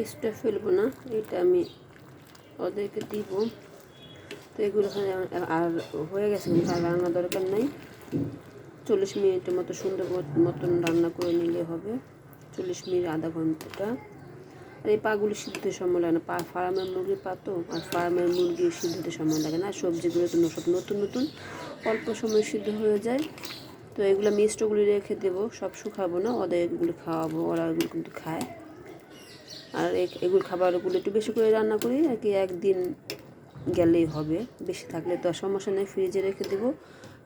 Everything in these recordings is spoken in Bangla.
এক্সট্রা ফেলবো না, এটা আমি ওদেরকে দিব। তো এগুলো আর হয়ে গেছে, আর রান্না দরকার নাই। 40 মিনিটের মতো সুন্দর মতন রান্না করে নিলে হবে। 40 মিনিট, আধা ঘন্টা। আর এই পাগুলো সিদ্ধতে সময় লাগে না, ফার্মের মুরগির পা তো, আর ফার্মের মুরগির সিদ্ধতে সময় লাগে না। সবজিগুলো তো সব নতুন নতুন, অল্প সময় সিদ্ধ হয়ে যায়। তো এগুলো মিষ্টগুলি রেখে দেবো, সব শুকাবো না, ওদের এগুলো খাওয়াবো, ওরা এগুলো কিন্তু খায়। আর এগুলো খাবারগুলো একটু বেশি করে রান্না করি আর কি, একদিন গেলেই হবে, বেশি থাকলে তো আর সমস্যা নেই, ফ্রিজে রেখে দেবো।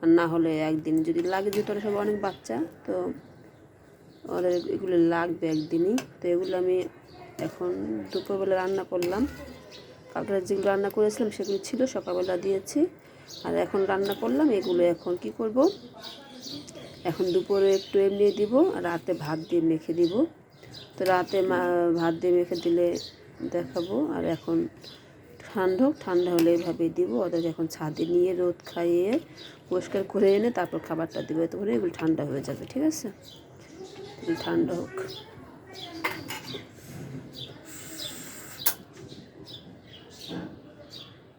আর না হলে একদিন যদি লাগে, যেহেতু ওরা সব অনেক বাচ্চা, তো ওদের এগুলো লাগবে একদিনই। তো এগুলো আমি এখন দুপুরবেলা রান্না করলাম। কালকে যেগুলো রান্না করেছিলাম সেগুলো ছিল, সকালবেলা দিয়েছি। আর এখন রান্না করলাম এগুলো, এখন কি করব, এখন দুপুরে একটু এমনি দিব, আর রাতে ভাত দিয়ে মেখে দিব। তো রাতে ভাত দিয়ে মেখে দিলে দেখাবো। আর এখন ঠান্ডা হলে এইভাবে দিব। ওদের এখন ছাদে নিয়ে রোদ খাইয়ে পরিষ্কার করে এনে তারপর খাবারটা দিব, এতে করে এগুলো ঠান্ডা হয়ে যাবে। ঠিক আছে, ঠান্ডা হোক।